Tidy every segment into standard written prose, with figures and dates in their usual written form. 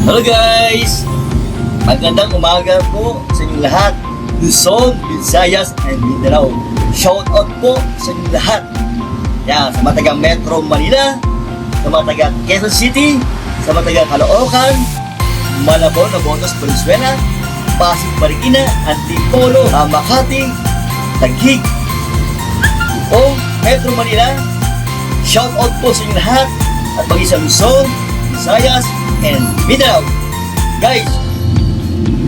Hello guys! Magandang umaga po sa inyong lahat. Luzon, Visayas, and Mindanao. Shout out po sa inyong lahat. Yan, sa mga taga Metro Manila, sa mga taga Quezon City, sa mga taga Caloocan, Malabon, Navotas, Valenzuela, Pasig, Marikina, Antipolo, Makati, Taguig, o Metro Manila. Shout out po sa inyong lahat at maging sa Luzon, Visayas, and Mindanao. Guys,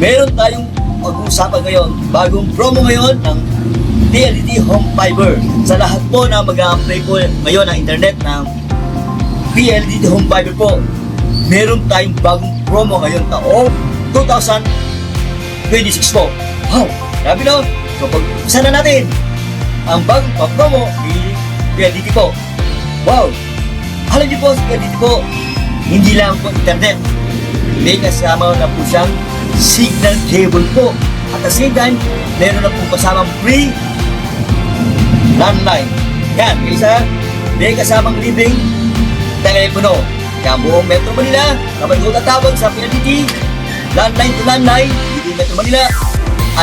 meron tayong pag-uusapan ngayon, bagong promo ngayon ng PLDT Home Fiber. Sa lahat po na mag-a-apply po ngayon ng internet ng PLDT Home Fiber po, meron tayong bagong promo ngayon taong 2026 po. Wow, grabe no? So pag-usapan na natin ang bagong promo ni PLDT po. Wow, alam niyo po sa PLDT po, hindi lang po internet, may kasama na po siyang signal cable po. At the same time, meron na po kasamang free landline. Yan, isa, may kasamang libreng telepono. Kaya buong Metro Manila, kapag ko tatawag sa PLDT, landline to landline, dito Metro Manila,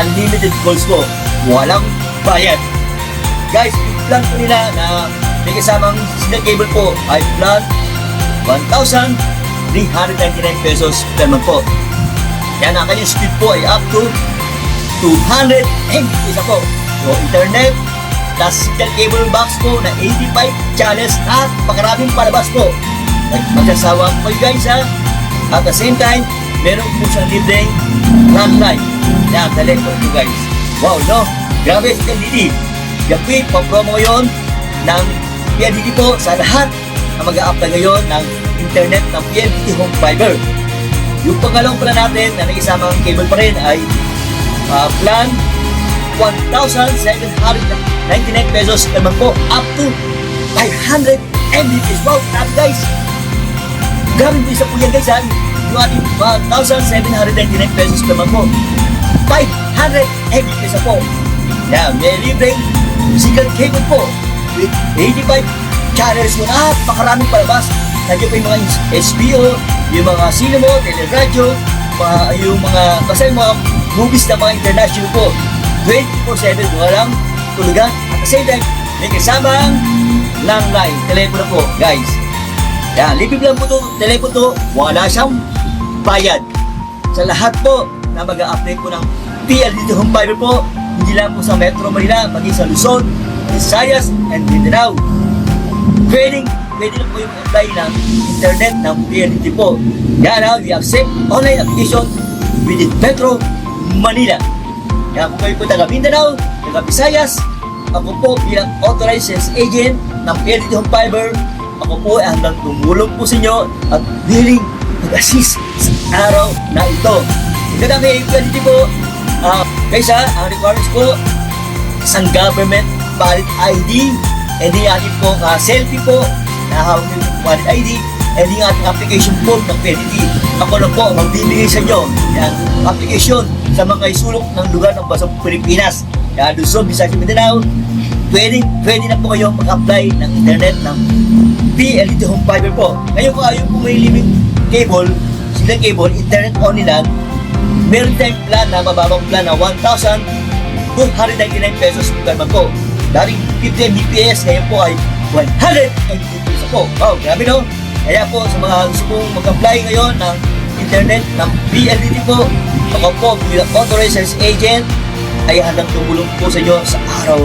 unlimited calls po, walang bayad. Guys, plan po nila na may kasamang signal cable po, ay plan 1,399 pesos per month po. Yan, ang kanyang speed po ay up to 200 Mbps po. So, internet plus signal cable box po na 85 channels at pakaraming palabas po. Magsasawa po kayo guys ha. At the same time, meron po siyang libreng landline. Yan, telephone po guys. Wow, no? Grabe sa PLDT. Yan po yung pang-promo ngayon ng PLDT po sa lahat na mag-a-apply ngayon ng internet ng PLDT Home Fiber. Yung pangalawang plan natin na nag-isamang cable pa rin ay plan 1,799 pesos per month po, up to 500 Mbps. Wow, grabe guys! Grabe din sa po yan guys ha. Yung ating 1,799 pesos per month po, 500 Mbps po. Yan, may libreng signal cable po with 85 channels mo na napakaraming palabas. Nandiyo po yung mga SBO, yung mga cinema, teleradyo, yung mga, basta yung mga movies na mga international po. 24/7, walang tulugan. At the same time, may kasamang landline, telepono po, guys. Yan, libre lang po ito, telepono to, wala siyang bayad. Sa lahat po na mag-a-apply po ng PLDT Home Fiber po, hindi lang po sa Metro Manila, maging sa Luzon, Visayas, and Mindanao. Pwede na po yung apply ng internet ng PLDT po. Yan ha, we accept online application within Metro Manila. Yan po kayo po taga Mindanao, taga Visayas. Ako po bilang authorized sales agent ng PLDT Home Fiber. Ako po ay hanggang tumulong po sa inyo at willing mag-assist sa araw na ito. Ito kay PLDT po, guys ha, ang requirements po, isang government valid ID, and yung ating po selfie po, nahawag yung valid ID, and yung ating application form ng PLDT. Ako na po magbibigay sa inyo yan, application sa mga isulok ng lugar ng Bansang Pilipinas. Yan, Luzon, Visayas, Mindanao, pwede na po kayo mag-apply ng internet ng PLDT Home Fiber po. Ngayon po ayaw po may living cable, silang cable, internet only lang, meron tayong plan na mababang plan na 1,299 pesos per month po. Daring 50 Mbps, ngayon po ay 100 Mbps po. Wow, grabe no? Kaya po sa mga gusto pong mag-apply ngayon ng internet ng PLDT po, ako po bilang authorized sales agent ay handang tumulong po sa inyo sa araw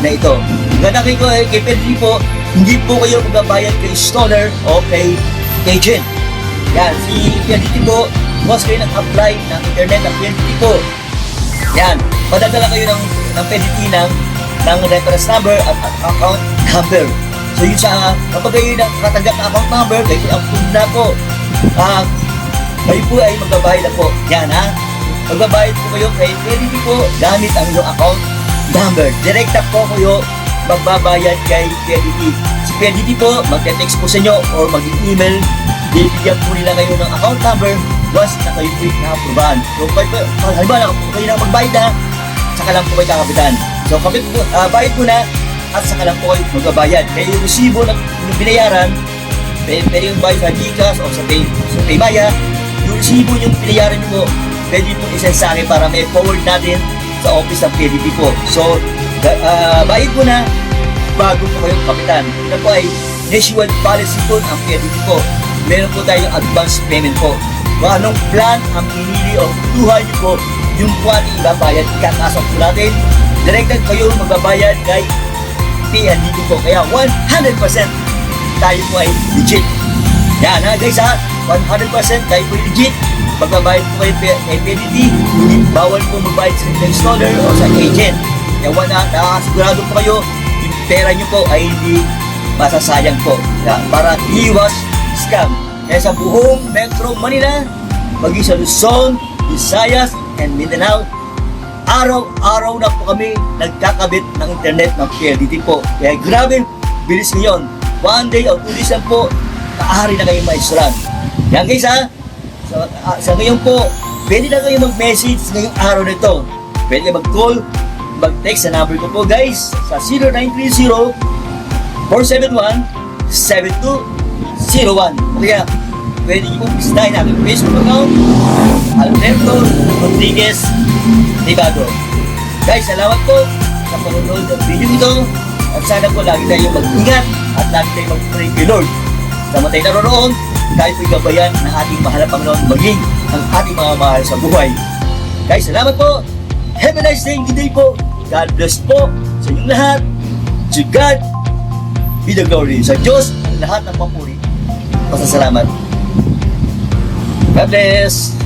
na ito. Ganda kay PLDT po, hindi po kayo magbabayad kay installer o kay agent. Yan, si PLDT po, once kayo nag-apply ng internet ng PLDT po, yan, madadala kayo ng PLDT ng reference number at account number. So yun sa, kapag kayo nakatanggap na account number, kayo approve na po. Kayo po ay magbabayad na po. Yan ha. Magbabayad po kayo kay PLDT po gamit ang inyong account number. Direkta po kayo magbabayad kay PLDT. Si PLDT po, mag-text po sa inyo or mag-email. Bibigyan po nila kayo ng account number once na kayo po na-approvean. So halimbawa, kung kayo na magbayad na, saka lang po kayo kakapitan. So bayad po na at saka lang po kayo magbabayad. Kaya yung resibo na binayaran, pwede yung bayad sa GCash o sa Paymaya, yun resibo yung pinayaran nyo po, pwede po isend sa akin para may forward natin sa office ng PLDT po. So, bayad po na bago po kayong kapitan. Ito po ay nationwide policy po ng PLDT po. Meron po tayong advance payment po. Kung anong plan ang pinili o tuhan nyo po, yung po ating ibabayad, kakasok po natin. Directed kayo magbabayad kay PLDT po. Kaya 100% tayo po ay legit. Yan ha guys ha, 100% tayo po ay legit. Magbabayad po kayo kay PLDT, bawal po magbayad sa installer o sa agent. Kaya nakasigurado po kayo, yung pera nyo po ay hindi masasayang po. Kaya, para iwas scam. Kaya sa buong Metro Manila, maging sa Luzon, Visayas, and Mindanao, araw-araw na po kami nagkakabit ng internet ng PLDT po. Kaya grabe, bilis ngayon. 1 day o 2 days lang po, kaahari na kayo ma-install. Yan guys ha, sa ngayon po, pwede na kayo mag-message ngayong araw na ito. Pwede mag-call, mag-text sa number ko po guys, sa 0930-471-7201. Kaya, pwede nyo pong bisitahin natin Facebook account, Alberto Rodriguez Tibago. Guys, salamat po sa panonood ng video ito at sana po lagi tayong mag-ingat at lagi tayong mag-pray kay Lord. Sa matay naroon, tayo po'y gabayan ng ating mahal na Panginoon maging ang ating mga mahal sa buhay. Guys, salamat po. Have a nice day and good day po. God bless po sa inyong lahat. To God be the glory. Sa Diyos ang lahat ng papuri. Pasasalamat. God bless.